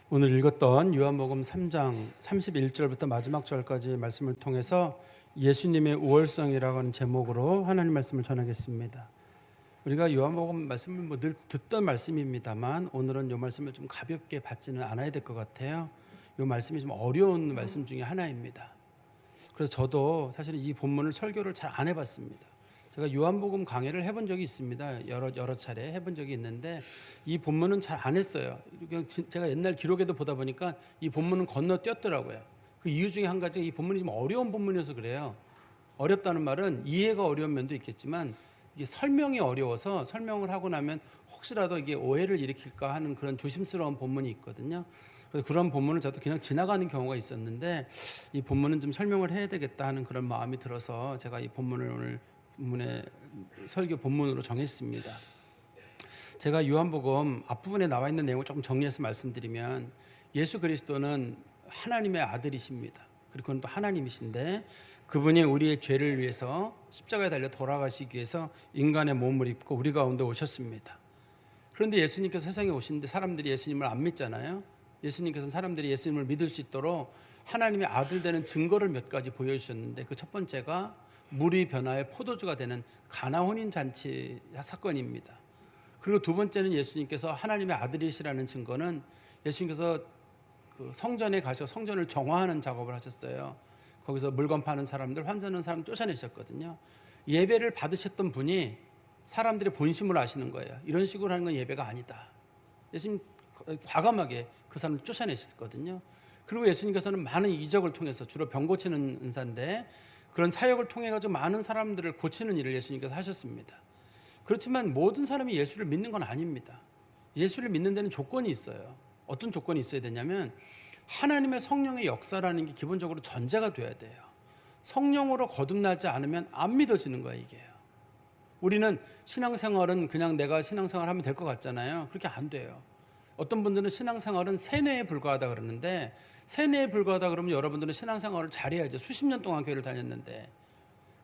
오늘 읽었던 요한복음 3장 31절부터 마지막 절까지 말씀을 통해서 예수님의 우월성이라고 하는 제목으로 하나님 말씀을 전하겠습니다. 우리가 요한복음 말씀을 늘 듣던 말씀입니다만 오늘은 이 말씀을 좀 가볍게 받지는 않아야 될 것 같아요. 이 말씀이 좀 어려운 말씀 중에 하나입니다. 그래서 저도 사실 이 본문을 설교를 잘 안 해봤습니다. 제가 요한복음 강해를 해본 적이 있습니다. 여러 차례 해본 적이 있는데 이 본문은 잘 안 했어요. 제가 옛날 기록에도 보다 보니까 이 본문은 건너뛰었더라고요. 그 이유 중에 한 가지가 이 본문이 좀 어려운 본문이어서 그래요. 어렵다는 말은 이해가 어려운 면도 있겠지만 이게 설명이 어려워서 설명을 하고 나면 혹시라도 이게 오해를 일으킬까 하는 그런 조심스러운 본문이 있거든요. 그래서 그런 본문을 저도 그냥 지나가는 경우가 있었는데 이 본문은 좀 설명을 해야 되겠다 하는 그런 마음이 들어서 제가 이 본문을 오늘 본문의 설교 본문으로 정했습니다. 제가 요한복음 앞부분에 나와 있는 내용을 조금 정리해서 말씀드리면 예수 그리스도는 하나님의 아들이십니다. 그리고 그건 또 하나님이신데 그분이 우리의 죄를 위해서 십자가에 달려 돌아가시기 위해서 인간의 몸을 입고 우리 가운데 오셨습니다. 그런데 예수님께서 세상에 오시는데 사람들이 예수님을 안 믿잖아요. 예수님께서는 사람들이 예수님을 믿을 수 있도록 하나님의 아들 되는 증거를 몇 가지 보여주셨는데 그 첫 번째가 물이 변화해 포도주가 되는 가나 혼인 잔치 사건입니다. 그리고 두 번째는 예수님께서 하나님의 아들이시라는 증거는 예수님께서 그 성전에 가셔서 성전을 정화하는 작업을 하셨어요. 거기서 물건 파는 사람들, 환전하는 사람 쫓아내셨거든요. 예배를 받으셨던 분이 사람들의 본심을 아시는 거예요. 이런 식으로 하는 건 예배가 아니다. 예수님 과감하게 그 사람을 쫓아내셨거든요. 그리고 예수님께서는 많은 이적을 통해서 주로 병 고치는 은사인데 그런 사역을 통해 가지고 많은 사람들을 고치는 일을 예수님께서 하셨습니다. 그렇지만 모든 사람이 예수를 믿는 건 아닙니다. 예수를 믿는 데는 조건이 있어요. 어떤 조건이 있어야 되냐면 하나님의 성령의 역사라는 게 기본적으로 전제가 돼야 돼요. 성령으로 거듭나지 않으면 안 믿어지는 거예요, 이게요. 우리는 신앙생활은 그냥 내가 신앙생활 하면 될 것 같잖아요. 그렇게 안 돼요. 어떤 분들은 신앙생활은 세뇌에 불과하다 그러는데 세뇌에 불과하다 그러면 여러분들은 신앙생활을 잘해야죠. 수십 년 동안 교회를 다녔는데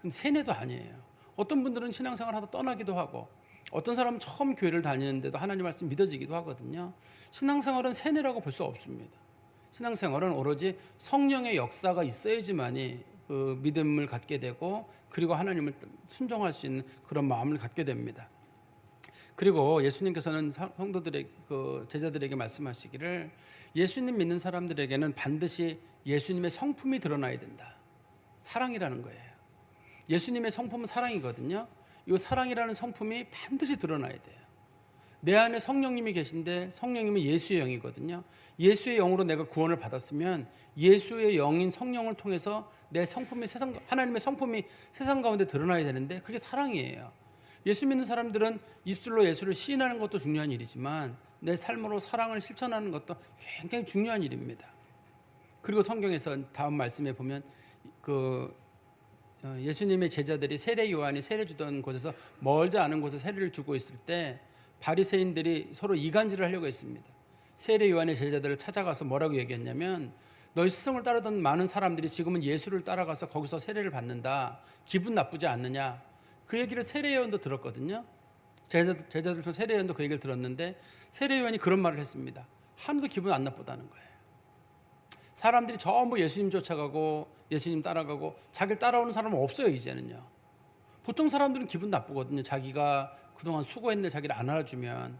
근데 세뇌도 아니에요. 어떤 분들은 신앙생활 하다 떠나기도 하고 어떤 사람은 처음 교회를 다니는데도 하나님 말씀 믿어지기도 하거든요. 신앙생활은 세뇌라고 볼 수 없습니다. 신앙생활은 오로지 성령의 역사가 있어야지만이 그 믿음을 갖게 되고 그리고 하나님을 순종할 수 있는 그런 마음을 갖게 됩니다. 그리고 예수님께서는 성도들의 그 제자들에게 말씀하시기를 예수님 믿는 사람들에게는 반드시 예수님의 성품이 드러나야 된다. 사랑이라는 거예요. 예수님의 성품은 사랑이거든요. 이 사랑이라는 성품이 반드시 드러나야 돼요. 내 안에 성령님이 계신데 성령님은 예수의 영이거든요. 예수의 영으로 내가 구원을 받았으면 예수의 영인 성령을 통해서 내 성품이 하나님의 성품이 세상 가운데 드러나야 되는데 그게 사랑이에요. 예수 믿는 사람들은 입술로 예수를 시인하는 것도 중요한 일이지만 내 삶으로 사랑을 실천하는 것도 굉장히 중요한 일입니다. 그리고 성경에서 다음 말씀에 보면 예수님의 제자들이 세례 요한이 세례 주던 곳에서 멀지 않은 곳에 세례를 주고 있을 때 바리새인들이 서로 이간질을 하려고 했습니다. 세례 요한의 제자들을 찾아가서 뭐라고 얘기했냐면 너희 스승을 따르던 많은 사람들이 지금은 예수를 따라가서 거기서 세례를 받는다. 기분 나쁘지 않느냐. 그 얘기를 세례 요한도 들었거든요. 제자들 중 세례 요한도 그 얘기를 들었는데 세례 요한이 그런 말을 했습니다. 하나도 기분 안 나쁘다는 거예요. 사람들이 전부 예수님 쫓아가고 예수님 따라가고 자기를 따라오는 사람은 없어요. 이제는요. 보통 사람들은 기분 나쁘거든요. 자기가 그동안 수고했는데 자기를 안 알아주면.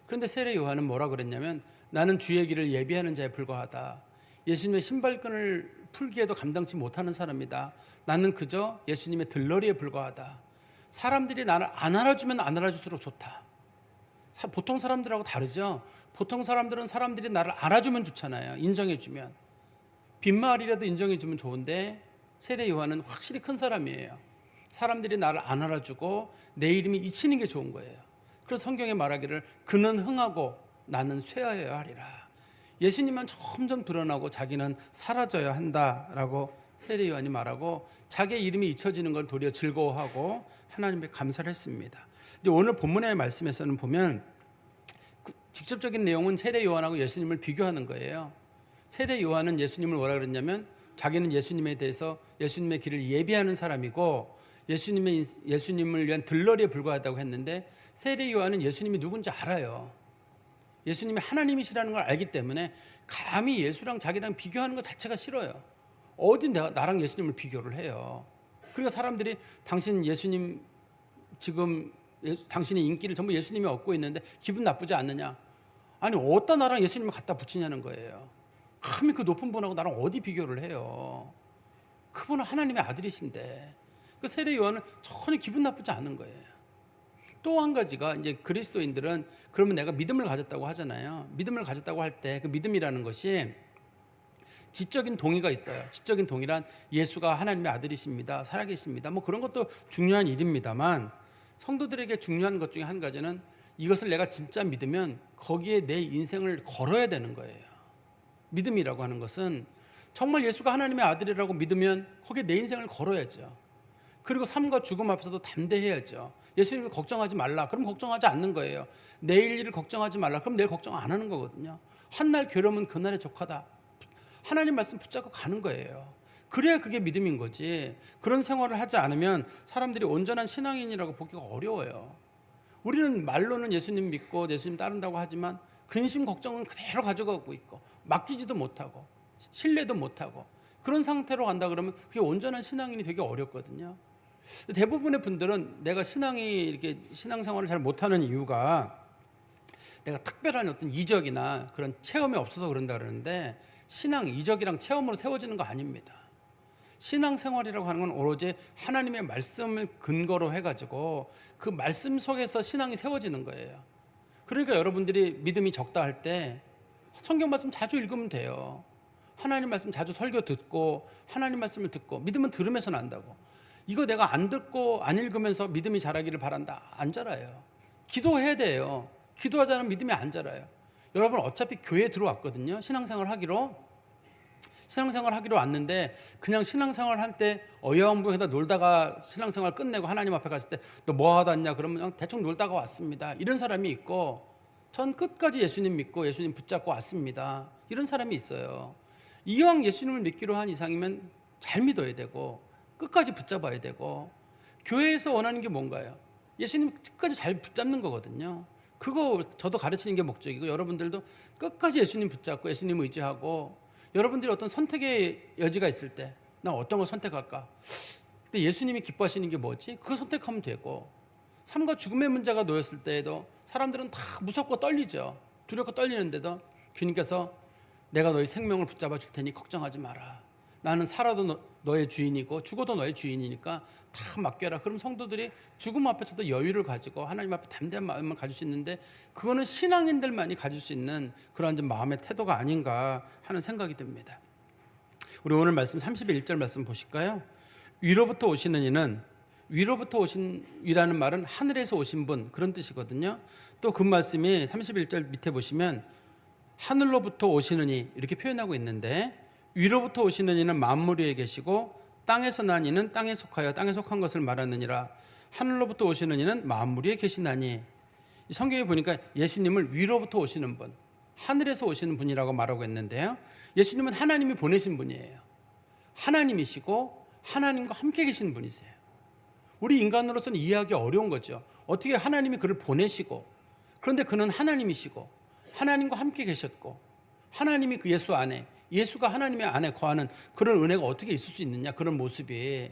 그런데 세례 요한은 뭐라 그랬냐면 나는 주의 길을 예비하는 자에 불과하다. 예수님의 신발끈을 풀기에도 감당치 못하는 사람이다. 나는 그저 예수님의 들러리에 불과하다. 사람들이 나를 안 알아주면 안 알아줄수록 좋다. 보통 사람들하고 다르죠. 보통 사람들은 사람들이 나를 알아주면 좋잖아요. 인정해주면. 빈말이라도 인정해주면 좋은데 세례 요한은 확실히 큰 사람이에요. 사람들이 나를 안 알아주고 내 이름이 잊히는 게 좋은 거예요. 그래서 성경에 말하기를 그는 흥하고 나는 쇠하여야 하리라. 예수님만 점점 드러나고 자기는 사라져야 한다라고 세례 요한이 말하고 자기의 이름이 잊혀지는 걸 도리어 즐거워하고 하나님께 감사를 했습니다. 이제 오늘 본문의 말씀에서는 보면 직접적인 내용은 세례 요한하고 예수님을 비교하는 거예요. 세례 요한은 예수님을 뭐라 그랬냐면 자기는 예수님에 대해서 예수님의 길을 예비하는 사람이고 예수님을 위한 들러리에 불과하다고 했는데 세례 요한은 예수님이 누군지 알아요. 예수님이 하나님이시라는 걸 알기 때문에 감히 예수랑 자기랑 비교하는 것 자체가 싫어요. 어디 나랑 예수님을 비교를 해요. 그러니까 사람들이 당신 예수님 지금 당신의 인기를 전부 예수님이 얻고 있는데 기분 나쁘지 않느냐? 아니 어디다 나랑 예수님을 갖다 붙이냐는 거예요. 감히 그 높은 분하고 나랑 어디 비교를 해요? 그분은 하나님의 아들이신데 그 세례 요한은 전혀 기분 나쁘지 않은 거예요. 또 한 가지가 이제 그리스도인들은 그러면 내가 믿음을 가졌다고 하잖아요. 믿음을 가졌다고 할 때 그 믿음이라는 것이 지적인 동의가 있어요. 지적인 동의란 예수가 하나님의 아들이십니다. 살아계십니다. 뭐 그런 것도 중요한 일입니다만 성도들에게 중요한 것 중에 한 가지는 이것을 내가 진짜 믿으면 거기에 내 인생을 걸어야 되는 거예요. 믿음이라고 하는 것은 정말 예수가 하나님의 아들이라고 믿으면 거기에 내 인생을 걸어야죠. 그리고 삶과 죽음 앞에서도 담대해야죠. 예수님을 걱정하지 말라. 그럼 걱정하지 않는 거예요. 내일 일을 걱정하지 말라. 그럼 내일 걱정 안 하는 거거든요. 한날 괴로움은 그날에 족하다. 하나님 말씀 붙잡고 가는 거예요. 그래야 그게 믿음인 거지. 그런 생활을 하지 않으면 사람들이 온전한 신앙인이라고 보기가 어려워요. 우리는 말로는 예수님 믿고 예수님 따른다고 하지만 근심 걱정은 그대로 가져가고 있고 맡기지도 못하고 신뢰도 못하고 그런 상태로 간다 그러면 그게 온전한 신앙인이 되게 어렵거든요. 대부분의 분들은 내가 신앙이 이렇게 신앙생활을 잘 못하는 이유가 내가 특별한 어떤 이적이나 그런 체험이 없어서 그런다 그러는데 신앙 이적이랑 체험으로 세워지는 거 아닙니다. 신앙생활이라고 하는 건 오로지 하나님의 말씀을 근거로 해가지고 그 말씀 속에서 신앙이 세워지는 거예요. 그러니까 여러분들이 믿음이 적다 할 때 성경 말씀 자주 읽으면 돼요. 하나님 말씀 자주 설교 듣고 하나님 말씀을 듣고 믿음은 들으면서 난다고. 이거 내가 안 듣고 안 읽으면서 믿음이 자라기를 바란다. 안 자라요. 기도해야 돼요. 기도하지 않으면 믿음이 안 자라요. 여러분 어차피 교회에 들어왔거든요. 신앙생활 하기로 왔는데 그냥 신앙생활 할 때 어여운부에다 놀다가 신앙생활 끝내고 하나님 앞에 갔을 때 너 뭐 하다 왔냐 그러면 그냥 대충 놀다가 왔습니다. 이런 사람이 있고 전 끝까지 예수님 믿고 예수님 붙잡고 왔습니다. 이런 사람이 있어요. 이왕 예수님을 믿기로 한 이상이면 잘 믿어야 되고 끝까지 붙잡아야 되고 교회에서 원하는 게 뭔가요? 예수님 끝까지 잘 붙잡는 거거든요. 그거 저도 가르치는 게 목적이고 여러분들도 끝까지 예수님 붙잡고 예수님 의지하고 여러분들이 어떤 선택의 여지가 있을 때 나 어떤 걸 선택할까? 근데 예수님이 기뻐하시는 게 뭐지? 그거 선택하면 되고 삶과 죽음의 문제가 놓였을 때에도 사람들은 다 무섭고 떨리죠. 두렵고 떨리는데도 주님께서 내가 너희 생명을 붙잡아 줄 테니 걱정하지 마라. 나는 살아도 너의 주인이고 죽어도 너의 주인이니까 다 맡겨라. 그럼 성도들이 죽음 앞에서도 여유를 가지고 하나님 앞에 담대한 마음을 가질 수 있는데 그거는 신앙인들만이 가질 수 있는 그런 좀 마음의 태도가 아닌가 하는 생각이 듭니다. 우리 오늘 말씀 31절 말씀 보실까요? 위로부터 오시는 이는 위로부터 오신 위라는 말은 하늘에서 오신 분 그런 뜻이거든요. 또 그 말씀이 31절 밑에 보시면 하늘로부터 오시는 이 이렇게 표현하고 있는데 위로부터 오시는 이는 만물 위에 계시고 땅에서 난 이는 땅에 속하여 땅에 속한 것을 말하느니라. 하늘로부터 오시는 이는 만물 위에 계시나니. 성경에 보니까 예수님을 위로부터 오시는 분, 하늘에서 오시는 분이라고 말하고 있는데요. 예수님은 하나님이 보내신 분이에요. 하나님이시고 하나님과 함께 계신 분이세요. 우리 인간으로서는 이해하기 어려운 거죠. 어떻게 하나님이 그를 보내시고 그런데 그는 하나님이시고 하나님과 함께 계셨고 하나님이 그 예수 안에 예수가 하나님의 안에 거하는 그런 은혜가 어떻게 있을 수 있느냐 그런 모습이.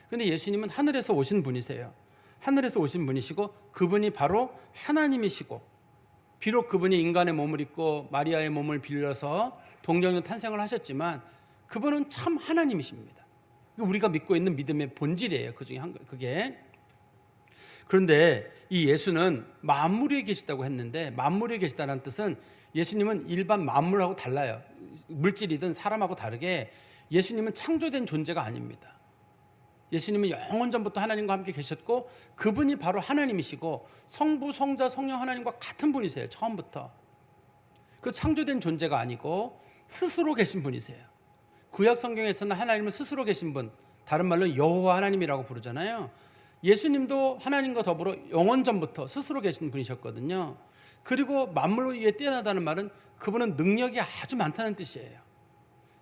그런데 예수님은 하늘에서 오신 분이세요. 하늘에서 오신 분이시고 그분이 바로 하나님이시고 비록 그분이 인간의 몸을 입고 마리아의 몸을 빌려서 동정녀 탄생을 하셨지만 그분은 참 하나님이십니다. 우리가 믿고 있는 믿음의 본질이에요. 그중에 그게. 그런데 이 예수는 만물 위에 계시다고 했는데 만물 위에 계시다는 뜻은 예수님은 일반 만물하고 달라요. 물질이든 사람하고 다르게 예수님은 창조된 존재가 아닙니다. 예수님은 영원전부터 하나님과 함께 계셨고 그분이 바로 하나님이시고 성부, 성자, 성령 하나님과 같은 분이세요. 처음부터. 그래서 창조된 존재가 아니고 스스로 계신 분이세요. 구약 성경에서는 하나님은 스스로 계신 분, 다른 말로 여호와 하나님이라고 부르잖아요. 예수님도 하나님과 더불어 영원전부터 스스로 계신 분이셨거든요. 그리고 만물 위에 뛰어나다는 말은 그분은 능력이 아주 많다는 뜻이에요.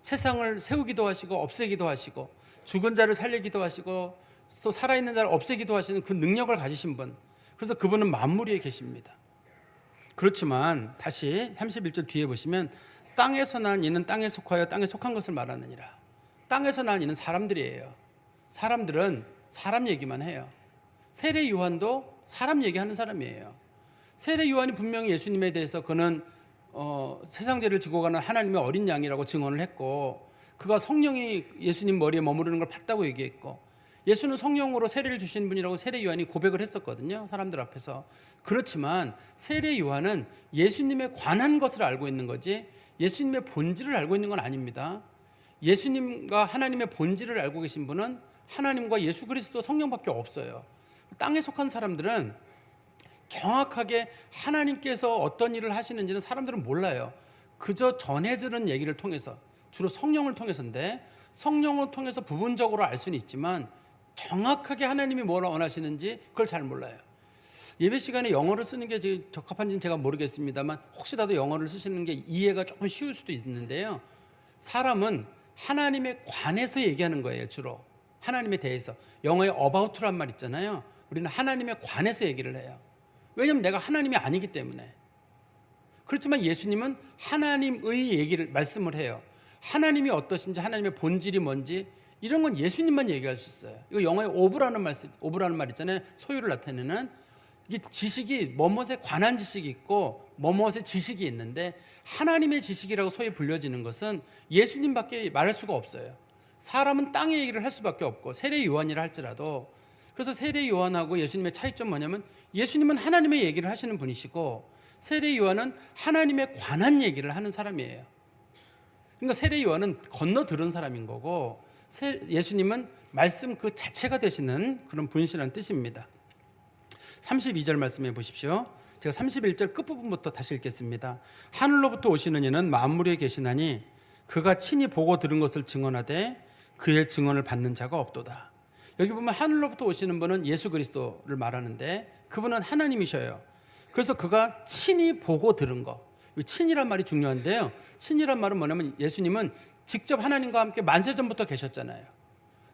세상을 세우기도 하시고 없애기도 하시고 죽은 자를 살리기도 하시고 또 살아있는 자를 없애기도 하시는 그 능력을 가지신 분. 그래서 그분은 만물 위에 계십니다. 그렇지만 다시 31절 뒤에 보시면 땅에서 난 이는 땅에 속하여 땅에 속한 것을 말하느니라. 땅에서 난 이는 사람들이에요. 사람들은 사람 얘기만 해요. 세례 요한도 사람 얘기하는 사람이에요. 세례 요한이 분명히 예수님에 대해서 그는 세상 죄를 지고 가는 하나님의 어린 양이라고 증언을 했고, 그가 성령이 예수님 머리에 머무르는 걸 봤다고 얘기했고, 예수는 성령으로 세례를 주신 분이라고 세례 요한이 고백을 했었거든요, 사람들 앞에서. 그렇지만 세례 요한은 예수님에 관한 것을 알고 있는 거지 예수님의 본질을 알고 있는 건 아닙니다. 예수님과 하나님의 본질을 알고 계신 분은 하나님과 예수 그리스도 성령밖에 없어요. 땅에 속한 사람들은 정확하게 하나님께서 어떤 일을 하시는지는 사람들은 몰라요. 그저 전해지는 얘기를 통해서, 주로 성령을 통해서인데, 성령을 통해서 부분적으로 알 수는 있지만 정확하게 하나님이 뭘 원하시는지 그걸 잘 몰라요. 예배 시간에 영어를 쓰는 게 적합한지는 제가 모르겠습니다만, 혹시라도 영어를 쓰시는 게 이해가 조금 쉬울 수도 있는데요, 사람은 하나님에 관해서 얘기하는 거예요. 주로 하나님에 대해서. 영어에 about란 말 있잖아요. 우리는 하나님에 관해서 얘기를 해요. 왜냐하면 내가 하나님이 아니기 때문에. 그렇지만 예수님은 하나님의 얘기를 말씀을 해요. 하나님이 어떠신지, 하나님의 본질이 뭔지, 이런 건 예수님만 얘기할 수 있어요. 이거 영어에 오브라는 말 있잖아요. 소유를 나타내는. 이게 지식이 뭐뭇에 관한 지식이 있고 뭐뭇의 지식이 있는데, 하나님의 지식이라고 소위 불려지는 것은 예수님밖에 말할 수가 없어요. 사람은 땅의 얘기를 할 수밖에 없고, 세례 요한이라 할지라도. 그래서 세례 요한하고 예수님의 차이점 뭐냐면, 예수님은 하나님의 얘기를 하시는 분이시고 세례 요한은 하나님에 관한 얘기를 하는 사람이에요. 그러니까 세례 요한은 건너 들은 사람인 거고, 예수님은 말씀 그 자체가 되시는 그런 분이시라는 뜻입니다. 32절 말씀해 보십시오. 제가 31절 끝부분부터 다시 읽겠습니다. 하늘로부터 오시는 이는 만물에 계시나니 그가 친히 보고 들은 것을 증언하되 그의 증언을 받는 자가 없도다. 여기 보면 하늘로부터 오시는 분은 예수 그리스도를 말하는데, 그분은 하나님이셔요. 그래서 그가 친히 보고 들은 거, 친이란 말이 중요한데요, 친이란 말은 뭐냐면 예수님은 직접 하나님과 함께 만세전부터 계셨잖아요.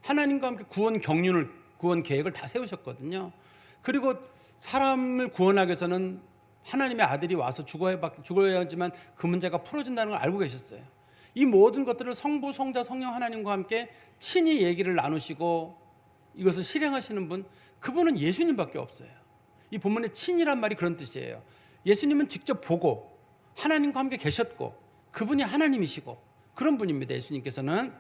하나님과 함께 구원 경륜을, 구원 계획을 다 세우셨거든요. 그리고 사람을 구원하기 위해서는 하나님의 아들이 와서 죽어야 하지만 그 문제가 풀어진다는 걸 알고 계셨어요. 이 모든 것들을 성부, 성자, 성령 하나님과 함께 친히 얘기를 나누시고 이것을 실행하시는 분, 그분은 예수님밖에 없어요. 이 본문의 친이란 말이 그런 뜻이에요. 예수님은 직접 보고 하나님과 함께 계셨고 그분이 하나님이시고 그런 분입니다. 예수님께서는.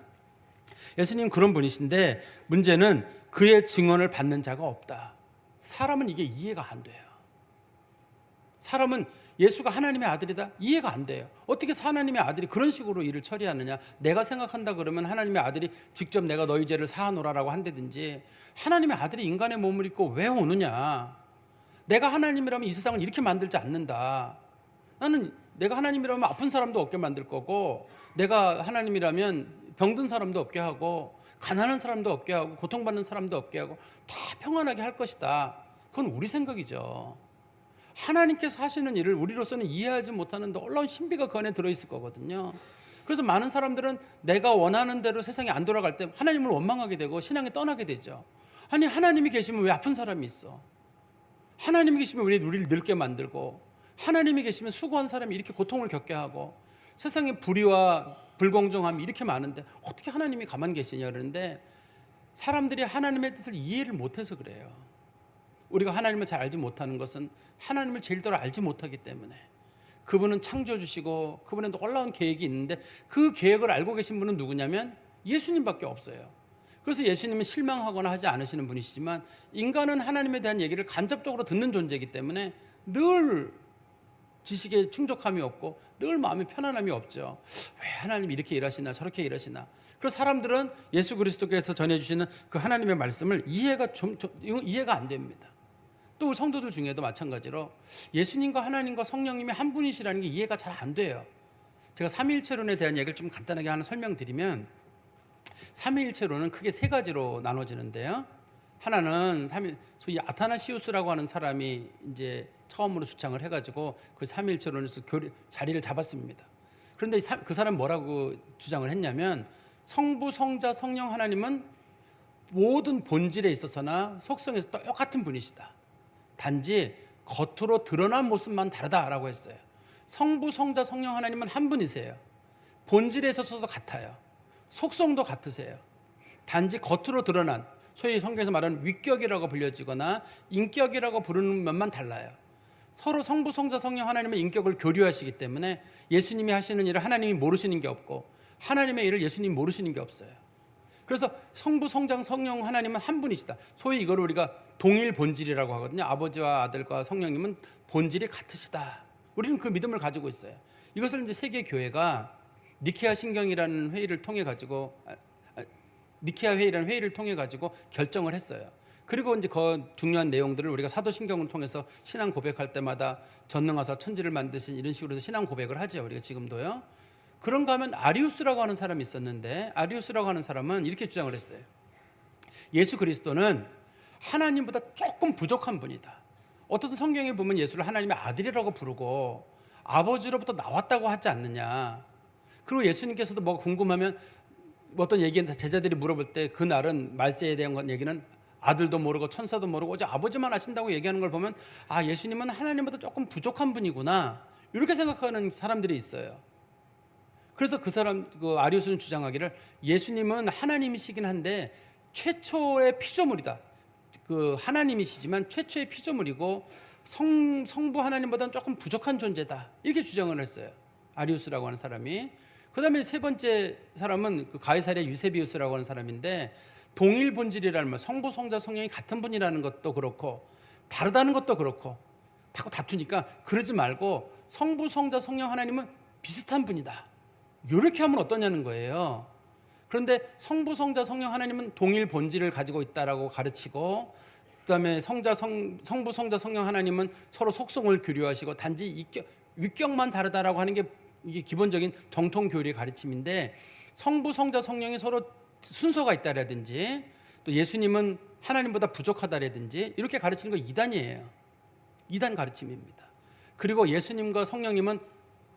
예수님 그런 분이신데, 문제는 그의 증언을 받는 자가 없다. 사람은 이게 이해가 안 돼요. 사람은 예수가 하나님의 아들이다? 이해가 안 돼요. 어떻게 하나님의 아들이 그런 식으로 일을 처리하느냐. 내가 생각한다 그러면 하나님의 아들이 직접 내가 너희 죄를 사하노라라고 한다든지, 하나님의 아들이 인간의 몸을 입고 왜 오느냐. 내가 하나님이라면 이 세상을 이렇게 만들지 않는다. 나는 내가 하나님이라면 아픈 사람도 없게 만들 거고, 내가 하나님이라면 병든 사람도 없게 하고, 가난한 사람도 없게 하고, 고통받는 사람도 없게 하고, 다 평안하게 할 것이다. 그건 우리 생각이죠. 하나님께서 하시는 일을 우리로서는 이해하지 못하는 놀라운 신비가 그 안에 들어있을 거거든요. 그래서 많은 사람들은 내가 원하는 대로 세상이 안 돌아갈 때 하나님을 원망하게 되고 신앙이 떠나게 되죠. 아니, 하나님이 계시면 왜 아픈 사람이 있어? 하나님이 계시면 왜 우리를 늙게 만들고, 하나님이 계시면 수고한 사람이 이렇게 고통을 겪게 하고, 세상에 불의와 불공정함이 이렇게 많은데 어떻게 하나님이 가만히 계시냐 그러는데, 사람들이 하나님의 뜻을 이해를 못해서 그래요. 우리가 하나님을 잘 알지 못하는 것은 하나님을 제일대로 알지 못하기 때문에. 그분은 창조주시고 그분의 놀라운 계획이 있는데, 그 계획을 알고 계신 분은 누구냐면 예수님밖에 없어요. 그래서 예수님은 실망하거나 하지 않으시는 분이시지만, 인간은 하나님에 대한 얘기를 간접적으로 듣는 존재이기 때문에 늘 지식에 충족함이 없고 늘 마음에 편안함이 없죠. 왜 하나님이 이렇게 일하시나 저렇게 일하시나. 그래서 사람들은 예수 그리스도께서 전해주시는 그 하나님의 말씀을 이해가 안 됩니다. 또 우리 성도들 중에도 마찬가지로 예수님과 하나님과 성령님이 한 분이시라는 게 이해가 잘 안 돼요. 제가 삼위일체론에 대한 얘기를 좀 간단하게 하나 설명드리면, 삼위일체론은 크게 세 가지로 나눠지는데요. 하나는 소위 아타나시우스라고 하는 사람이 이제 처음으로 주창을 해가지고 그 삼위일체론에서 자리를 잡았습니다. 그런데 그 사람 뭐라고 주장을 했냐면, 성부, 성자, 성령 하나님은 모든 본질에 있어서나 속성에서 똑같은 분이시다. 단지 겉으로 드러난 모습만 다르다라고 했어요. 성부, 성자, 성령 하나님은 한 분이세요. 본질에 있어서도 같아요. 속성도 같으세요. 단지 겉으로 드러난, 소위 성경에서 말하는 위격이라고 불려지거나 인격이라고 부르는 면만 달라요. 서로 성부, 성자, 성령 하나님의 인격을 교류하시기 때문에 예수님이 하시는 일을 하나님이 모르시는 게 없고 하나님의 일을 예수님이 모르시는 게 없어요. 그래서 성부, 성장, 성령 하나님은 한 분이시다. 소위 이걸 우리가 동일 본질이라고 하거든요. 아버지와 아들과 성령님은 본질이 같으시다. 우리는 그 믿음을 가지고 있어요. 이것을 이제 세계 교회가 니케아 신경이라는 회의를 통해 가지고 니케아 회의라는 회의를 통해 가지고 결정을 했어요. 그리고 이제 그 중요한 내용들을 우리가 사도신경을 통해서 신앙 고백할 때마다 전능하사 천지를 만드신 이런 식으로 해서 신앙 고백을 하죠. 우리가 지금도요. 그런가 하면 아리우스라고 하는 사람이 있었는데 아리우스라고 하는 사람은 이렇게 주장을 했어요. 예수 그리스도는 하나님보다 조금 부족한 분이다. 어떤 성경에 보면 예수를 하나님의 아들이라고 부르고 아버지로부터 나왔다고 하지 않느냐. 그리고 예수님께서도 뭐가 궁금하면 어떤 얘기는 제자들이 물어볼 때 그날은 말세에 대한 얘기는 아들도 모르고 천사도 모르고 오직 아버지만 아신다고 얘기하는 걸 보면 아, 예수님은 하나님보다 조금 부족한 분이구나 이렇게 생각하는 사람들이 있어요. 그래서 그 사람, 그 아리우스는 주장하기를 예수님은 하나님이시긴 한데 최초의 피조물이다. 그 하나님이시지만 최초의 피조물이고 성부 하나님보다는 조금 부족한 존재다. 이렇게 주장을 했어요. 아리우스라고 하는 사람이. 그 다음에 세 번째 사람은 그 가이사랴 유세비우스라고 하는 사람인데 동일 본질이라는 말, 성부, 성자, 성령이 같은 분이라는 것도 그렇고 다르다는 것도 그렇고 자꾸 다투니까 그러지 말고 성부, 성자, 성령 하나님은 비슷한 분이다. 이렇게 하면 어떠냐는 거예요. 그런데 성부, 성자, 성령 하나님은 동일 본질을 가지고 있다라고 가르치고 그다음에 성부, 성자, 성령 하나님은 서로 속성을 교류하시고 단지 위격만 다르다라고 하는 게 이게 기본적인 정통 교리의 가르침인데 성부, 성자, 성령이 서로 순서가 있다라든지 또 예수님은 하나님보다 부족하다라든지 이렇게 가르치는 거 이단이에요. 이단 가르침입니다. 그리고 예수님과 성령님은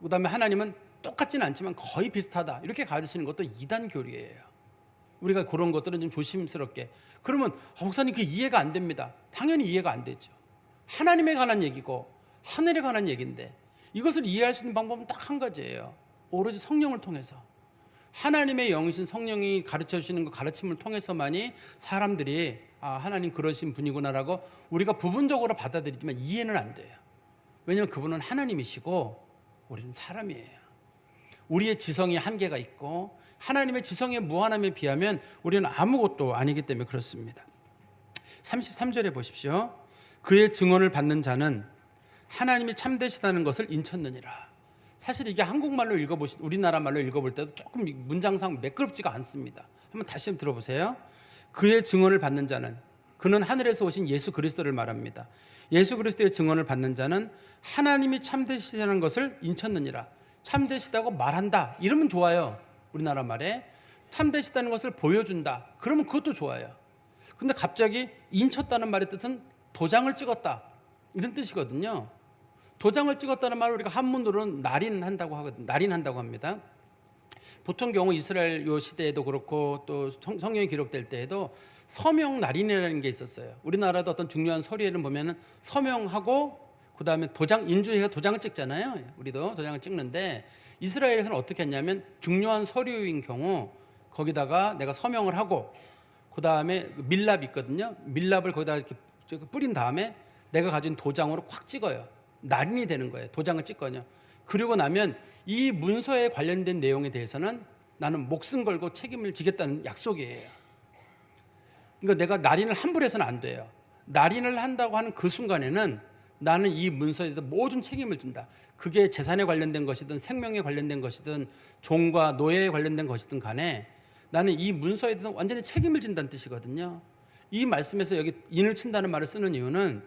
그다음에 하나님은 똑같지는 않지만 거의 비슷하다 이렇게 가르치는 것도 이단 교리예요. 우리가 그런 것들은 좀 조심스럽게 그러면 목사님 그 이해가 안 됩니다. 당연히 이해가 안 되죠. 하나님에 관한 얘기고 하늘에 관한 얘기인데 이것을 이해할 수 있는 방법은 딱 한 가지예요. 오로지 성령을 통해서 하나님의 영이신 성령이 가르쳐 주시는 그 가르침을 통해서만이 사람들이 아, 하나님 그러신 분이구나라고 우리가 부분적으로 받아들이지만 이해는 안 돼요. 왜냐하면 그분은 하나님이시고 우리는 사람이에요. 우리의 지성이 한계가 있고 하나님의 지성의 무한함에 비하면 우리는 아무것도 아니기 때문에 그렇습니다. 33절에 보십시오. 그의 증언을 받는 자는 하나님이 참되시다는 것을 인쳤느니라. 사실 이게 한국말로 우리나라 말로 읽어볼 때도 조금 문장상 매끄럽지가 않습니다. 한번 다시 들어보세요. 그의 증언을 받는 자는 그는 하늘에서 오신 예수 그리스도를 말합니다. 예수 그리스도의 증언을 받는 자는 하나님이 참되시다는 것을 인쳤느니라. 참되시다고 말한다. 이러면 좋아요. 우리나라 말에 참되시다는 것을 보여준다. 그러면 그것도 좋아요. 근데 갑자기 인쳤다는 말의 뜻은 도장을 찍었다. 이런 뜻이거든요. 도장을 찍었다는 말을 우리가 한문으로는 날인한다고 하거든요. 날인한다고 합니다. 보통 경우 이스라엘 요 시대에도 그렇고 또 성경이 기록될 때에도 서명 날인이라는 게 있었어요. 우리나라도 어떤 중요한 서류에는 보면은 서명하고 그 다음에 인주해서 도장을 찍잖아요. 우리도 도장을 찍는데 이스라엘에서는 어떻게 했냐면 중요한 서류인 경우 거기다가 내가 서명을 하고 그 다음에 밀랍이 있거든요. 밀랍을 거기다 이렇게 뿌린 다음에 내가 가진 도장으로 콱 찍어요. 날인이 되는 거예요. 도장을 찍거든요. 그리고 나면 이 문서에 관련된 내용에 대해서는 나는 목숨 걸고 책임을 지겠다는 약속이에요. 그러니까 내가 날인을 함부로 해서는 안 돼요. 날인을 한다고 하는 그 순간에는 나는 이 문서에 대해서 모든 책임을 진다. 그게 재산에 관련된 것이든 생명에 관련된 것이든 종과 노예에 관련된 것이든 간에 나는 이 문서에 대해서 완전히 책임을 진다는 뜻이거든요. 이 말씀에서 여기 인을 친다는 말을 쓰는 이유는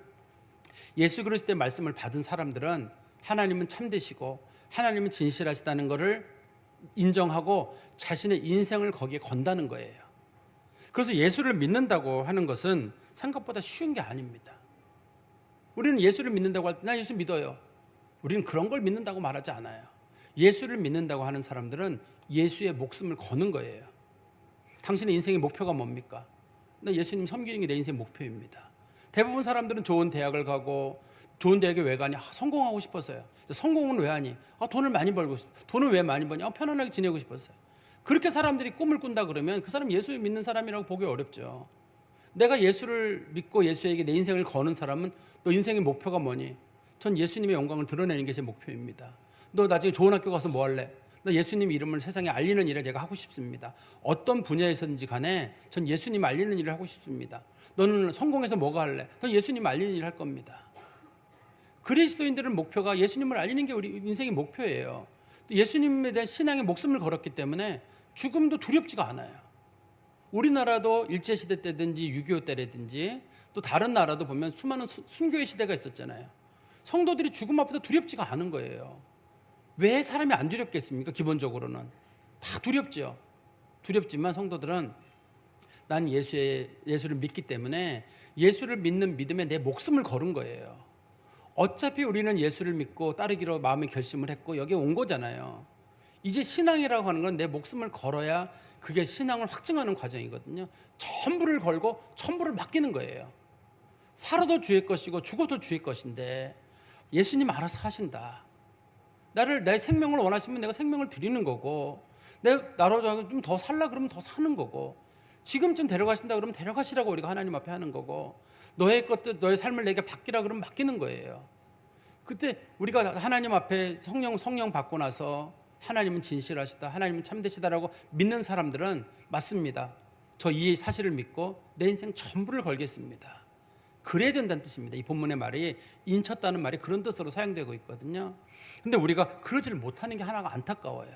예수 그리스도의 말씀을 받은 사람들은 하나님은 참되시고 하나님은 진실하시다는 것을 인정하고 자신의 인생을 거기에 건다는 거예요. 그래서 예수를 믿는다고 하는 것은 생각보다 쉬운 게 아닙니다. 우리는 예수를 믿는다고 할 때 나 예수 믿어요. 우리는 그런 걸 믿는다고 말하지 않아요. 예수를 믿는다고 하는 사람들은 예수의 목숨을 거는 거예요. 당신의 인생의 목표가 뭡니까? 나 예수님 섬기는 게 내 인생의 목표입니다. 대부분 사람들은 좋은 대학을 가고 좋은 대학에 왜 가니? 성공하고 싶었어요. 성공은 왜 하니? 돈을 많이 벌고 싶어. 돈을 왜 많이 버니? 편안하게 지내고 싶었어요. 그렇게 사람들이 꿈을 꾼다 그러면 그 사람 예수 믿는 사람이라고 보기 어렵죠. 내가 예수를 믿고 예수에게 내 인생을 거는 사람은 너 인생의 목표가 뭐니? 전 예수님의 영광을 드러내는 게 제 목표입니다. 너 나중에 좋은 학교 가서 뭐 할래? 나 예수님 이름을 세상에 알리는 일을 제가 하고 싶습니다. 어떤 분야에서든지 간에 전 예수님 알리는 일을 하고 싶습니다. 너는 성공해서 뭐가 할래? 전 예수님 알리는 일을 할 겁니다. 그리스도인들은 목표가 예수님을 알리는 게 우리 인생의 목표예요. 예수님에 대한 신앙에 목숨을 걸었기 때문에 죽음도 두렵지가 않아요. 우리나라도 일제시대 때든지 6.25 때라든지 또 다른 나라도 보면 수많은 순교의 시대가 있었잖아요. 성도들이 죽음 앞에서 두렵지가 않은 거예요. 왜 사람이 안 두렵겠습니까? 기본적으로는 다 두렵죠. 두렵지만 성도들은 난 예수를 믿기 때문에 예수를 믿는 믿음에 내 목숨을 걸은 거예요. 어차피 우리는 예수를 믿고 따르기로 마음의 결심을 했고 여기 온 거잖아요. 이제 신앙이라고 하는 건 내 목숨을 걸어야 그게 신앙을 확증하는 과정이거든요. 전부를 걸고 전부를 맡기는 거예요. 살아도 주의 것이고 죽어도 주의 것인데 예수님 알아서 하신다. 나의 생명을 원하시면 내가 생명을 드리는 거고, 나로 좀 더 살라 그러면 더 사는 거고, 지금쯤 데려가신다 그러면 데려가시라고 우리가 하나님 앞에 하는 거고, 너의 것들 너의 삶을 내게 맡기라 그러면 맡기는 거예요. 그때 우리가 하나님 앞에 성령 받고 나서 하나님은 진실하시다, 하나님은 참되시다라고 믿는 사람들은 맞습니다. 저 이 사실을 믿고 내 인생 전부를 걸겠습니다. 그래야 된다는 뜻입니다. 이 본문의 말이 인쳤다는 말이 그런 뜻으로 사용되고 있거든요. 근데 우리가 그러지를 못하는 게 하나가 안타까워요.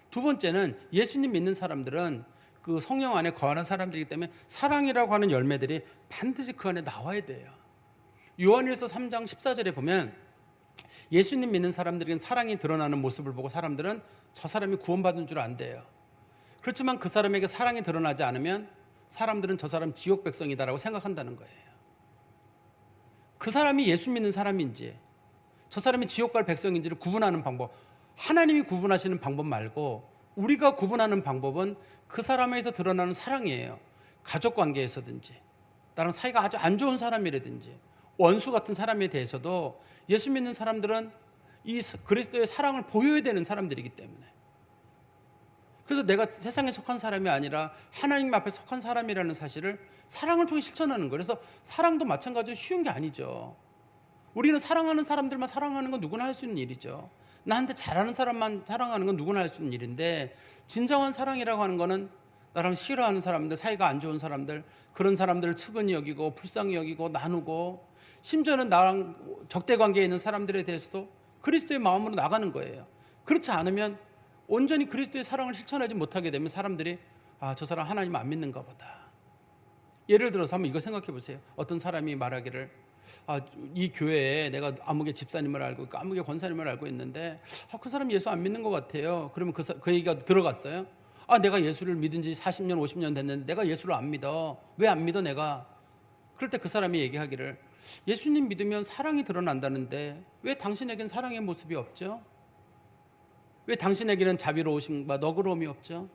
두 번째는 예수님 믿는 사람들은 그 성령 안에 거하는 사람들이기 때문에 사랑이라고 하는 열매들이 반드시 그 안에 나와야 돼요. 요한일서 3장 14절에 보면 예수님 믿는 사람들은 사랑이 드러나는 모습을 보고 사람들은 저 사람이 구원받은 줄 안대요. 그렇지만 그 사람에게 사랑이 드러나지 않으면 사람들은 저 사람 지옥 백성이다라고 생각한다는 거예요. 그 사람이 예수 믿는 사람인지 저 사람이 지옥 갈 백성인지를 구분하는 방법, 하나님이 구분하시는 방법 말고 우리가 구분하는 방법은 그 사람에서 드러나는 사랑이에요. 가족 관계에서든지 나랑 사이가 아주 안 좋은 사람이라든지 원수 같은 사람에 대해서도 예수 믿는 사람들은 이 그리스도의 사랑을 보여야 되는 사람들이기 때문에, 그래서 내가 세상에 속한 사람이 아니라 하나님 앞에 속한 사람이라는 사실을 사랑을 통해 실천하는 거예요. 그래서 사랑도 마찬가지로 쉬운 게 아니죠. 우리는 사랑하는 사람들만 사랑하는 건 누구나 할 수 있는 일이죠. 나한테 잘하는 사람만 사랑하는 건 누구나 할 수 있는 일인데, 진정한 사랑이라고 하는 거는 나랑 싫어하는 사람들, 사이가 안 좋은 사람들, 그런 사람들을 측은히 여기고 불쌍히 여기고 나누고, 심지어는 나랑 적대 관계에 있는 사람들에 대해서도 그리스도의 마음으로 나가는 거예요. 그렇지 않으면 온전히 그리스도의 사랑을 실천하지 못하게 되면 사람들이 저 사람 하나님 안 믿는가 보다. 예를 들어서 한번 이거 생각해 보세요. 어떤 사람이 말하기를 이 교회에 내가 아무개 집사님을 알고 있고 아무개 권사님을 알고 있는데 그 사람 예수 안 믿는 것 같아요. 그러면 그 얘기가 들어갔어요. 내가 예수를 믿은 지 40년 50년 됐는데 내가 예수를 안 믿어. 왜 안 믿어 내가? 그럴 때 그 사람이 얘기하기를 예수님 믿으면 사랑이 드러난다는데 왜 당신에겐 사랑의 모습이 없죠? 왜 당신에게는 자비로우심과 너그러움이 없죠?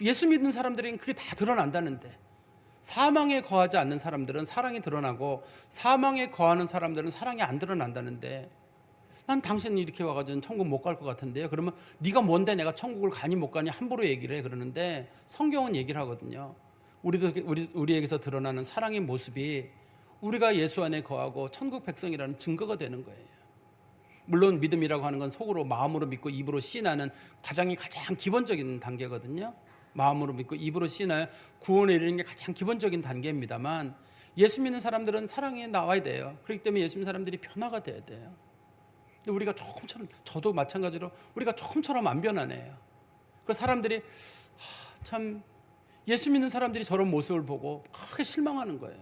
예수 믿는 사람들에게는 그게 다 드러난다는데, 사망에 거하지 않는 사람들은 사랑이 드러나고 사망에 거하는 사람들은 사랑이 안 드러난다는데, 난 당신은 이렇게 와가지고 천국 못 갈 것 같은데요. 그러면 네가 뭔데 내가 천국을 가니 못 가니 함부로 얘기를 해. 그러는데 성경은 얘기를 하거든요. 우리에게서 드러나는 사랑의 모습이 우리가 예수 안에 거하고 천국 백성이라는 증거가 되는 거예요. 물론 믿음이라고 하는 건 속으로 마음으로 믿고 입으로 시인하는 과정이 가장 기본적인 단계거든요. 마음으로 믿고 입으로 시인하여 구원에 이르는 게 가장 기본적인 단계입니다만, 예수 믿는 사람들은 사랑에 나와야 돼요. 그렇기 때문에 예수 믿는 사람들이 변화가 돼야 돼요. 근데 우리가 조금처럼, 저도 마찬가지로 우리가 조금처럼 안 변하네요. 그래서 사람들이 참 예수 믿는 사람들이 저런 모습을 보고 크게 실망하는 거예요.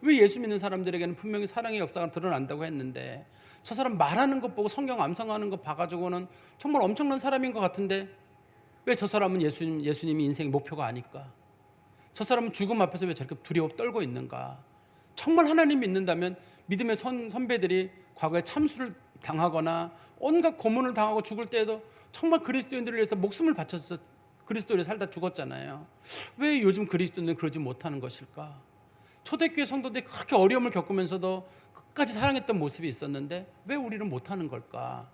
왜 예수 믿는 사람들에게는 분명히 사랑의 역사가 드러난다고 했는데 저 사람 말하는 것 보고 성경 암송하는 것 봐가지고는 정말 엄청난 사람인 것 같은데 왜 저 사람은 예수님이 인생의 목표가 아닐까? 저 사람은 죽음 앞에서 왜 저렇게 두려워 떨고 있는가? 정말 하나님 믿는다면 믿음의 선배들이 과거에 참수를 당하거나 온갖 고문을 당하고 죽을 때에도 정말 그리스도인들을 위해서 목숨을 바쳐서 그리스도를 살다 죽었잖아요. 왜 요즘 그리스도인들은 그러지 못하는 것일까? 초대교회 성도들이 그렇게 어려움을 겪으면서도 끝까지 사랑했던 모습이 있었는데 왜 우리는 못하는 걸까?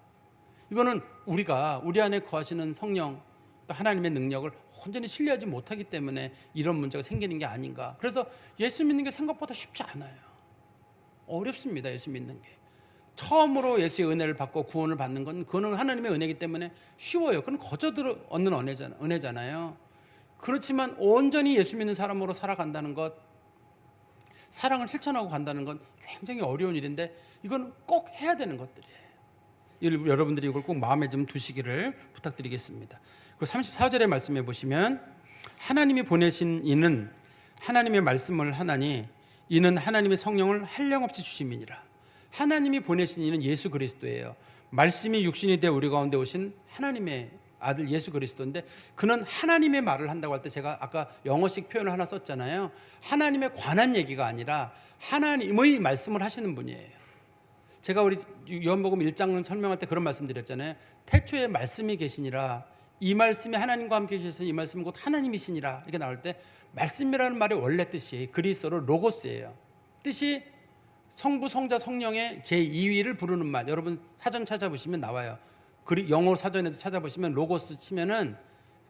이거는 우리가 우리 안에 거하시는 성령, 또 하나님의 능력을 온전히 신뢰하지 못하기 때문에 이런 문제가 생기는 게 아닌가. 그래서 예수 믿는 게 생각보다 쉽지 않아요. 어렵습니다. 예수 믿는 게. 처음으로 예수의 은혜를 받고 구원을 받는 건 그거는 하나님의 은혜이기 때문에 쉬워요. 그건 거저들어 얻는 은혜잖아요. 그렇지만 온전히 예수 믿는 사람으로 살아간다는 것, 사랑을 실천하고 간다는 건 굉장히 어려운 일인데 이건 꼭 해야 되는 것들이에요. 여러분들이 이걸 꼭 마음에 좀 두시기를 부탁드리겠습니다. 그리고 34절의 말씀에 보시면 하나님이 보내신 이는 하나님의 말씀을 하나니 이는 하나님의 성령을 한량없이 주심이니라. 하나님이 보내신 이는 예수 그리스도예요. 말씀이 육신이 되어 우리 가운데 오신 하나님의 아들 예수 그리스도인데 그는 하나님의 말을 한다고 할 때 제가 아까 영어식 표현을 하나 썼잖아요. 하나님에 관한 얘기가 아니라 하나님의 말씀을 하시는 분이에요. 제가 우리 요한복음 1장 설명할 때 그런 말씀 드렸잖아요. 태초에 말씀이 계시니라. 이 말씀이 하나님과 함께 계셔서 이 말씀은 곧 하나님이시니라. 이렇게 나올 때 말씀이라는 말의 원래 뜻이 그리스어로 로고스예요. 뜻이 성부, 성자, 성령의 제2위를 부르는 말. 여러분 사전 찾아보시면 나와요. 영어 사전에도 찾아보시면 로고스 치면은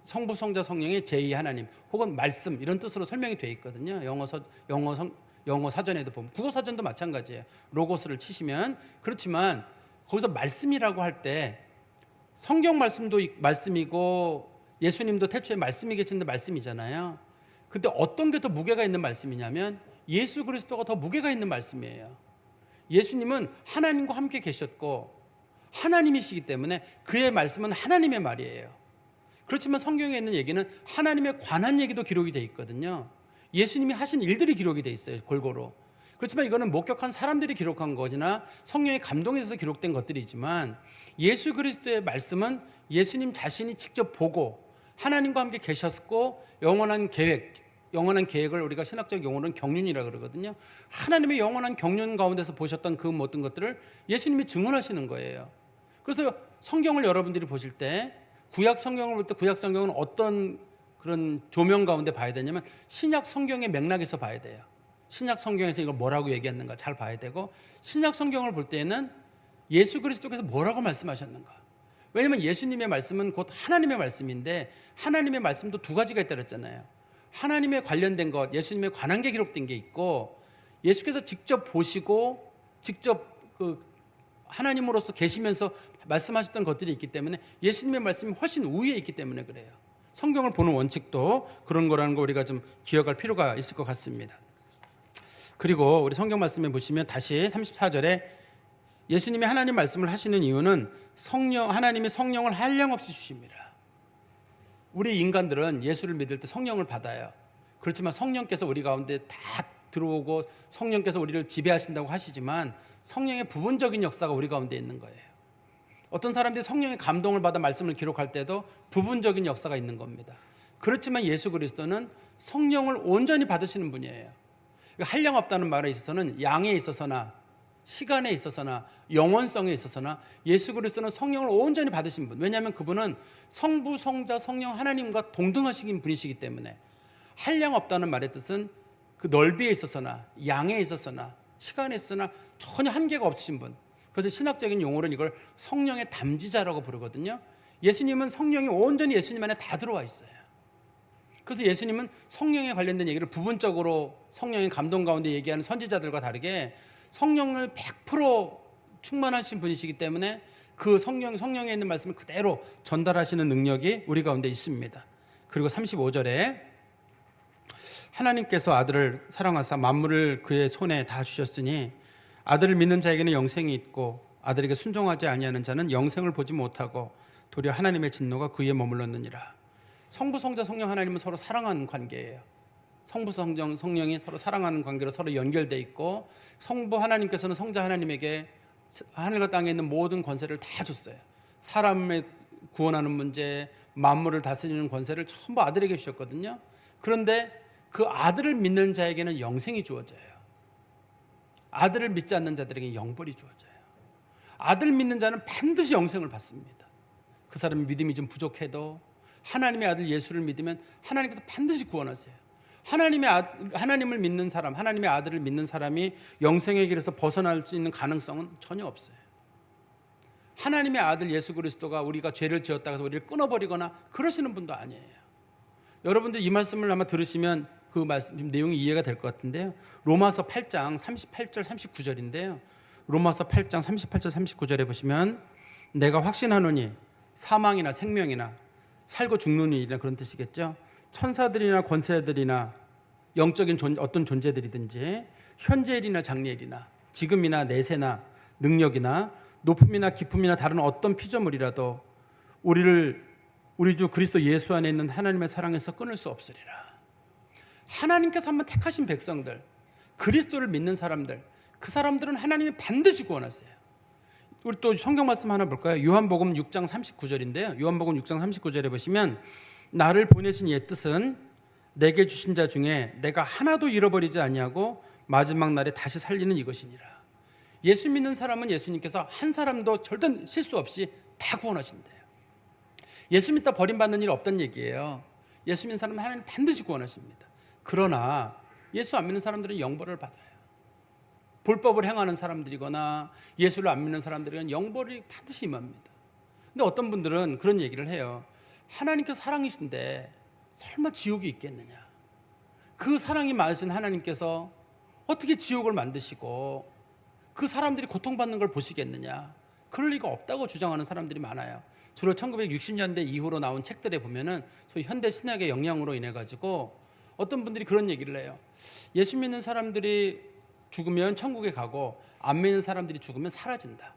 성부, 성자, 성령의 제2 하나님 혹은 말씀 이런 뜻으로 설명이 되어 있거든요. 영어 사전에도 보면 국어 사전도 마찬가지예요. 로고스를 치시면. 그렇지만 거기서 말씀이라고 할 때 성경 말씀도 말씀이고 예수님도 태초에 말씀이 계신데 말씀이잖아요. 근데 어떤 게 더 무게가 있는 말씀이냐면 예수 그리스도가 더 무게가 있는 말씀이에요. 예수님은 하나님과 함께 계셨고 하나님이시기 때문에 그의 말씀은 하나님의 말이에요. 그렇지만 성경에 있는 얘기는 하나님에 관한 얘기도 기록이 돼 있거든요. 예수님이 하신 일들이 기록이 돼 있어요. 골고루. 그렇지만 이거는 목격한 사람들이 기록한 거지나 성령의 감동에 있어서 기록된 것들이지만 예수 그리스도의 말씀은 예수님 자신이 직접 보고 하나님과 함께 계셨고 영원한 계획을 우리가 신학적 용어로는 경륜이라고 그러거든요. 하나님의 영원한 경륜 가운데서 보셨던 그 모든 것들을 예수님이 증언하시는 거예요. 그래서 성경을 여러분들이 보실 때 구약 성경을 볼 때 구약 성경은 어떤 그런 조명 가운데 봐야 되냐면 신약 성경의 맥락에서 봐야 돼요. 신약 성경에서 이걸 뭐라고 얘기했는가 잘 봐야 되고 신약 성경을 볼 때에는 예수 그리스도께서 뭐라고 말씀하셨는가. 왜냐하면 예수님의 말씀은 곧 하나님의 말씀인데 하나님의 말씀도 두 가지가 있다고 했잖아요. 하나님에 관련된 것, 예수님에 관한 게 기록된 게 있고 예수께서 직접 보시고 직접 하나님으로서 계시면서 말씀하셨던 것들이 있기 때문에 예수님의 말씀이 훨씬 우위에 있기 때문에 그래요. 성경을 보는 원칙도 그런 거라는 거 우리가 좀 기억할 필요가 있을 것 같습니다. 그리고 우리 성경 말씀에 보시면 다시 34절에 예수님이 하나님 말씀을 하시는 이유는 하나님이 성령을 한량없이 주십니다. 우리 인간들은 예수를 믿을 때 성령을 받아요. 그렇지만 성령께서 우리 가운데 다 들어오고 성령께서 우리를 지배하신다고 하시지만 성령의 부분적인 역사가 우리 가운데 있는 거예요. 어떤 사람들이 성령의 감동을 받아 말씀을 기록할 때도 부분적인 역사가 있는 겁니다. 그렇지만 예수 그리스도는 성령을 온전히 받으시는 분이에요. 한량없다는 말에 있어서는 양에 있어서나 시간에 있어서나 영원성에 있어서나 예수 그리스도는 성령을 온전히 받으신 분. 왜냐하면 그분은 성부, 성자, 성령 하나님과 동등하신 분이시기 때문에 한량없다는 말의 뜻은 그 넓이에 있어서나 양에 있어서나 시간에 있어서나 전혀 한계가 없으신 분. 그래서 신학적인 용어로는 이걸 성령의 담지자라고 부르거든요. 예수님은 성령이 온전히 예수님 안에 다 들어와 있어요. 그래서 예수님은 성령에 관련된 얘기를 부분적으로 성령의 감동 가운데 얘기하는 선지자들과 다르게 성령을 100% 충만하신 분이시기 때문에 그 성령에 있는 말씀을 그대로 전달하시는 능력이 우리 가운데 있습니다. 그리고 35절에 하나님께서 아들을 사랑하사 만물을 그의 손에 다 주셨으니 아들을 믿는 자에게는 영생이 있고 아들에게 순종하지 아니하는 자는 영생을 보지 못하고 도리어 하나님의 진노가 그에 머물렀느니라. 성부, 성자, 성령 하나님은 서로 사랑하는 관계예요. 성부, 성령이 서로 사랑하는 관계로 서로 연결되어 있고 성부 하나님께서는 성자 하나님에게 하늘과 땅에 있는 모든 권세를 다 줬어요. 사람을 구원하는 문제, 만물을 다스리는 권세를 전부 아들에게 주셨거든요. 그런데 그 아들을 믿는 자에게는 영생이 주어져요. 아들을 믿지 않는 자들에게 영벌이 주어져요. 아들 믿는 자는 반드시 영생을 받습니다. 그 사람이 믿음이 좀 부족해도 하나님의 아들 예수를 믿으면 하나님께서 반드시 구원하세요. 하나님을 믿는 사람, 하나님의 아들을 믿는 사람이 영생의 길에서 벗어날 수 있는 가능성은 전혀 없어요. 하나님의 아들 예수 그리스도가 우리가 죄를 지었다고 해서 우리를 끊어버리거나 그러시는 분도 아니에요. 여러분들 이 말씀을 아마 들으시면 그 말씀 내용이 이해가 될 것 같은데요. 로마서 8장 38절 39절인데요. 로마서 8장 38절 39절에 보시면 내가 확신하노니 사망이나 생명이나 살고 죽는 일이나 그런 뜻이겠죠. 천사들이나 권세들이나 영적인 어떤 존재들이든지 현재일이나 장래일이나 지금이나 내세나 능력이나 높음이나 깊음이나 다른 어떤 피조물이라도 우리 주 그리스도 예수 안에 있는 하나님의 사랑에서 끊을 수 없으리라. 하나님께서 한번 택하신 백성들, 그리스도를 믿는 사람들, 그 사람들은 하나님이 반드시 구원하세요. 우리 또 성경 말씀 하나 볼까요? 요한복음 6장 39절인데요. 요한복음 6장 39절에 보시면 나를 보내신 이의 뜻은 내게 주신 자 중에 내가 하나도 잃어버리지 아니하고 마지막 날에 다시 살리는 이것이니라. 예수 믿는 사람은 예수님께서 한 사람도 절대 실수 없이 다 구원하신대요. 예수 믿다 버림받는 일 없다는 얘기예요. 예수 믿는 사람은 하나님 반드시 구원하십니다. 그러나 예수 안 믿는 사람들은 영벌을 받아요. 불법을 행하는 사람들이거나 예수를 안 믿는 사람들은 영벌이 반드시 임합니다. 근데 어떤 분들은 그런 얘기를 해요. 하나님께서 사랑이신데 설마 지옥이 있겠느냐? 그 사랑이 많으신 하나님께서 어떻게 지옥을 만드시고 그 사람들이 고통받는 걸 보시겠느냐? 그럴 리가 없다고 주장하는 사람들이 많아요. 주로 1960년대 이후로 나온 책들에 보면은 소위 현대 신학의 영향으로 인해 가지고 어떤 분들이 그런 얘기를 해요. 예수 믿는 사람들이 죽으면 천국에 가고 안 믿는 사람들이 죽으면 사라진다.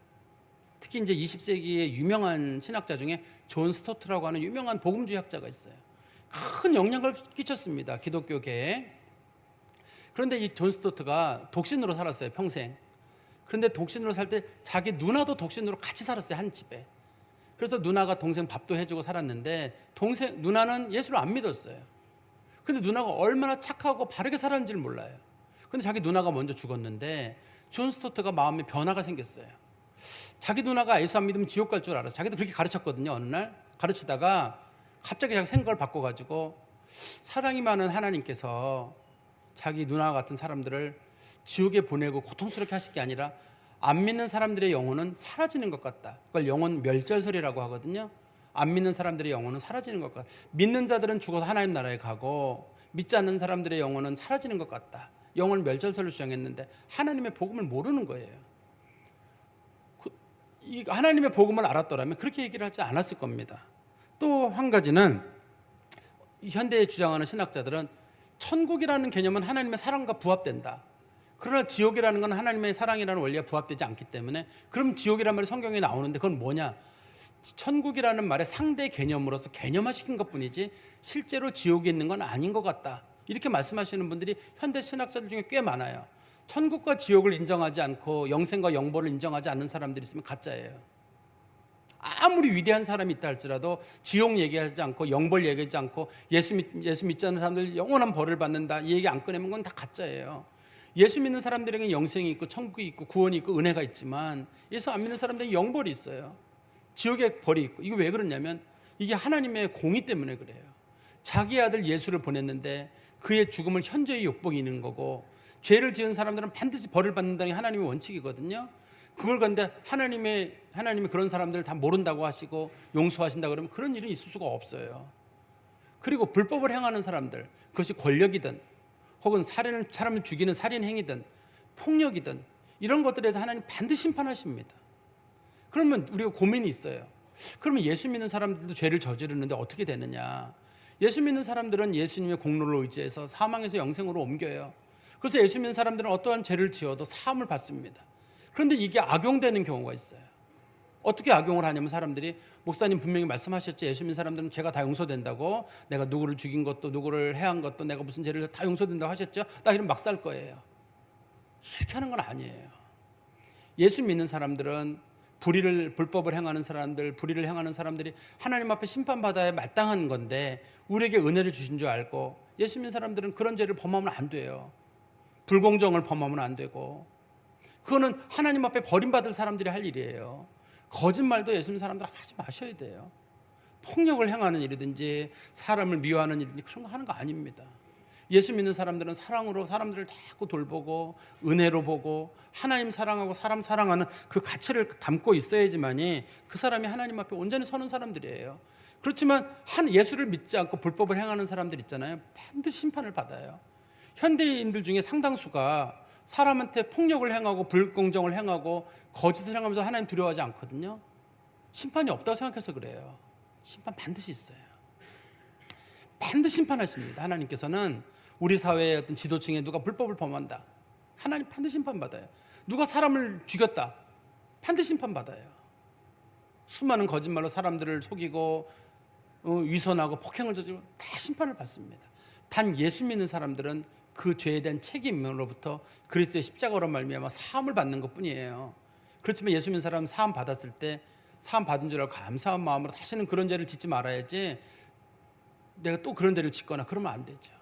특히 이제 20세기의 유명한 신학자 중에 존 스토트라고 하는 유명한 복음주의학자가 있어요. 큰 영향을 끼쳤습니다. 기독교계에. 그런데 이 존 스토트가 독신으로 살았어요. 평생. 그런데 독신으로 살 때 자기 누나도 독신으로 같이 살았어요. 한 집에. 그래서 누나가 동생 밥도 해주고 살았는데 누나는 예수를 안 믿었어요. 근데 누나가 얼마나 착하고 바르게 살았는지를 몰라요. 근데 자기 누나가 먼저 죽었는데 존 스토트가 마음에 변화가 생겼어요. 자기 누나가 예수 안 믿으면 지옥 갈 줄 알아서 자기도 그렇게 가르쳤거든요. 어느 날 가르치다가 갑자기 자기 생각을 바꿔가지고 사랑이 많은 하나님께서 자기 누나와 같은 사람들을 지옥에 보내고 고통스럽게 하실 게 아니라 안 믿는 사람들의 영혼은 사라지는 것 같다. 그걸 영혼 멸절설이라고 하거든요. 안 믿는 사람들의 영혼은 사라지는 것 같다. 믿는 자들은 죽어서 하나님 나라에 가고 믿지 않는 사람들의 영혼은 사라지는 것 같다. 영혼 멸절설을 주장했는데 하나님의 복음을 모르는 거예요. 하나님의 복음을 알았더라면 그렇게 얘기를 하지 않았을 겁니다. 또 한 가지는 현대에 주장하는 신학자들은 천국이라는 개념은 하나님의 사랑과 부합된다. 그러나 지옥이라는 건 하나님의 사랑이라는 원리가 부합되지 않기 때문에 그럼 지옥이라는 말이 성경에 나오는데 그건 뭐냐? 천국이라는 말의 상대 개념으로서 개념화시킨 것뿐이지 실제로 지옥에 있는 건 아닌 것 같다. 이렇게 말씀하시는 분들이 현대 신학자들 중에 꽤 많아요. 천국과 지옥을 인정하지 않고 영생과 영벌을 인정하지 않는 사람들이 있으면 가짜예요. 아무리 위대한 사람이 있다 할지라도 지옥 얘기하지 않고 영벌 얘기하지 않고 예수 믿지 않는 사람들 영원한 벌을 받는다 이 얘기 안 꺼내면 그건 다 가짜예요. 예수 믿는 사람들에게는 영생이 있고 천국이 있고 구원이 있고 은혜가 있지만 예수 안 믿는 사람들에게는 영벌이 있어요. 지옥에 벌이 있고. 이거 왜 그러냐면 이게 하나님의 공의 때문에 그래요. 자기 아들 예수를 보냈는데 그의 죽음을 현저히 욕보이는 거고 죄를 지은 사람들은 반드시 벌을 받는다는 게 하나님의 원칙이거든요. 그걸 근데 하나님이 그런 사람들을 다 모른다고 하시고 용서하신다 그러면 그런 일은 있을 수가 없어요. 그리고 불법을 행하는 사람들, 그것이 권력이든 혹은 사람을 죽이는 살인 행위든 폭력이든 이런 것들에 대해서 하나님 반드시 심판하십니다. 그러면 우리가 고민이 있어요. 그러면 예수 믿는 사람들도 죄를 저지르는데 어떻게 되느냐? 예수 믿는 사람들은 예수님의 공로를 의지해서 사망에서 영생으로 옮겨요. 그래서 예수 믿는 사람들은 어떠한 죄를 지어도 사함을 받습니다. 그런데 이게 악용되는 경우가 있어요. 어떻게 악용을 하냐면 사람들이 목사님 분명히 말씀하셨죠. 예수 믿는 사람들은 죄가 다 용서된다고. 내가 누구를 죽인 것도 누구를 해한 것도 내가 무슨 죄를 다 용서된다고 하셨죠. 나 이러면 막 살 거예요. 이렇게 하는 건 아니에요. 예수 믿는 사람들은 불법을 행하는 사람들, 불의를 행하는 사람들이 하나님 앞에 심판받아야 마땅한 건데 우리에게 은혜를 주신 줄 알고 예수 믿는 사람들은 그런 죄를 범하면 안 돼요. 불공정을 범하면 안 되고 그거는 하나님 앞에 버림받을 사람들이 할 일이에요. 거짓말도 예수 믿는 사람들 하지 마셔야 돼요. 폭력을 행하는 일이든지 사람을 미워하는 일이든지 그런 거 하는 거 아닙니다. 예수 믿는 사람들은 사랑으로 사람들을 자꾸 돌보고 은혜로 보고 하나님 사랑하고 사람 사랑하는 그 가치를 담고 있어야지만이 그 사람이 하나님 앞에 온전히 서는 사람들이에요. 그렇지만 한 예수를 믿지 않고 불법을 행하는 사람들 있잖아요. 반드시 심판을 받아요. 현대인들 중에 상당수가 사람한테 폭력을 행하고 불공정을 행하고 거짓을 행하면서 하나님 두려워하지 않거든요. 심판이 없다고 생각해서 그래요. 심판 반드시 있어요. 반드시 심판하십니다. 하나님께서는 우리 사회의 어떤 지도층에 누가 불법을 범한다, 하나님 반드시 심판받아요. 누가 사람을 죽였다, 반드시 심판받아요. 수많은 거짓말로 사람들을 속이고 위선하고 폭행을 저지르고 다 심판을 받습니다. 단 예수 믿는 사람들은 그 죄에 대한 책임으로부터 그리스도의 십자가로 말미암아 사함을 받는 것뿐이에요. 그렇지만 예수 믿는 사람은 사함 받았을 때 사함 받은 줄 알고 감사한 마음으로 다시는 그런 죄를 짓지 말아야지, 내가 또 그런 죄를 짓거나 그러면 안 되죠.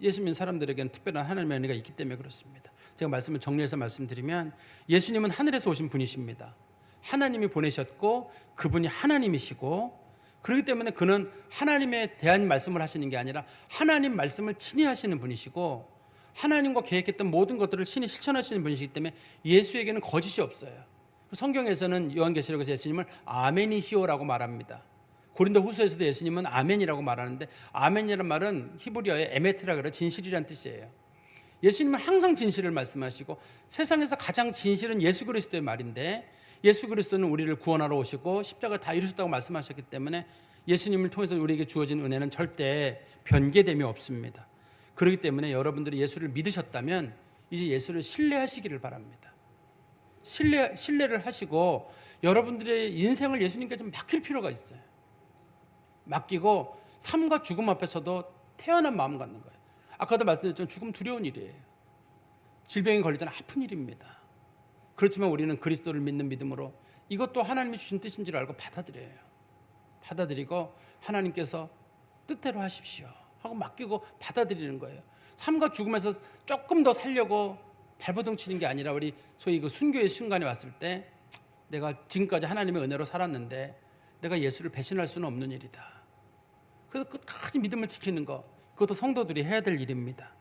예수 믿는 사람들에게는 특별한 하나님의 은혜가 있기 때문에 그렇습니다. 제가 말씀을 정리해서 말씀드리면 예수님은 하늘에서 오신 분이십니다. 하나님이 보내셨고 그분이 하나님이시고, 그렇기 때문에 그는 하나님에 대한 말씀을 하시는 게 아니라 하나님 말씀을 친히 하시는 분이시고, 하나님과 계획했던 모든 것들을 친히 실천하시는 분이시기 때문에 예수에게는 거짓이 없어요. 성경에서는 요한계시록에서 예수님을 아멘이시오라고 말합니다. 고린도 후서에서도 예수님은 아멘이라고 말하는데, 아멘이라는 말은 히브리어의 에메트라 그래, 진실이란 뜻이에요. 예수님은 항상 진실을 말씀하시고 세상에서 가장 진실은 예수 그리스도의 말인데, 예수 그리스도는 우리를 구원하러 오시고 십자가를 다 이루셨다고 말씀하셨기 때문에 예수님을 통해서 우리에게 주어진 은혜는 절대 변개됨이 없습니다. 그렇기 때문에 여러분들이 예수를 믿으셨다면 이제 예수를 신뢰하시기를 바랍니다. 신뢰를 하시고 여러분들의 인생을 예수님께 좀 맡길 필요가 있어요. 맡기고 삶과 죽음 앞에서도 태어난 마음 갖는 거예요. 아까도 말씀드렸지만 죽음 두려운 일이에요. 질병에 걸리잖아, 아픈 일입니다. 그렇지만 우리는 그리스도를 믿는 믿음으로 이것도 하나님이 주신 뜻인 줄 알고 받아들여요. 받아들이고 하나님께서 뜻대로 하십시오 하고 맡기고 받아들이는 거예요. 삶과 죽음에서 조금 더 살려고 발버둥 치는 게 아니라, 우리 소위 그 순교의 순간에 왔을 때 내가 지금까지 하나님의 은혜로 살았는데 내가 예수를 배신할 수는 없는 일이다. 그래서 끝까지 믿음을 지키는 거, 그것도 성도들이 해야 될 일입니다.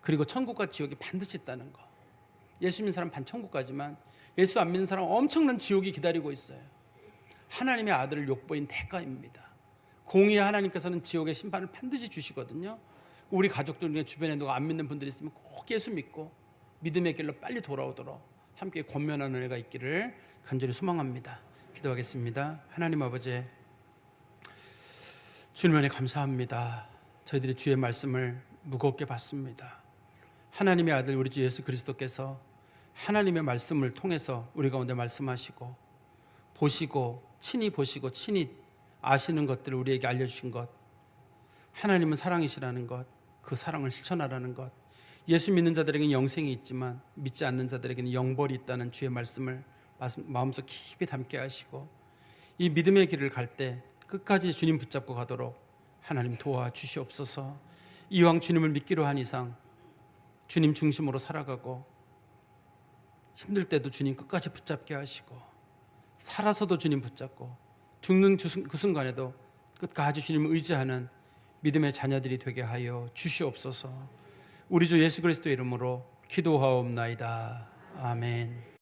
그리고 천국과 지옥이 반드시 있다는 거. 예수 믿는 사람 반 천국 가지만 예수 안 믿는 사람은 엄청난 지옥이 기다리고 있어요. 하나님의 아들을 욕보인 대가입니다. 공의의 하나님께서는 지옥의 심판을 반드시 주시거든요. 우리 가족들 중에 주변에 누가 안 믿는 분들이 있으면 꼭 예수 믿고 믿음의 길로 빨리 돌아오도록 함께 권면하는 은혜가 있기를 간절히 소망합니다. 기도하겠습니다. 하나님 아버지, 주님 은혜 감사합니다. 저희들이 주의 말씀을 무겁게 받습니다. 하나님의 아들 우리 주 예수 그리스도께서 하나님의 말씀을 통해서 우리 가운데 말씀하시고 보시고 친히 아시는 것들을 우리에게 알려주신 것, 하나님은 사랑이시라는 것, 그 사랑을 실천하라는 것, 예수 믿는 자들에게는 영생이 있지만 믿지 않는 자들에게는 영벌이 있다는 주의 말씀을 마음속 깊이 담게 하시고, 이 믿음의 길을 갈 때 끝까지 주님 붙잡고 가도록 하나님 도와주시옵소서. 이왕 주님을 믿기로 한 이상 주님 중심으로 살아가고, 힘들 때도 주님 끝까지 붙잡게 하시고, 살아서도 주님 붙잡고, 죽는 그 순간에도 끝까지 주님을 의지하는 믿음의 자녀들이 되게 하여 주시옵소서. 우리 주 예수 그리스도의 이름으로 기도하옵나이다. 아멘.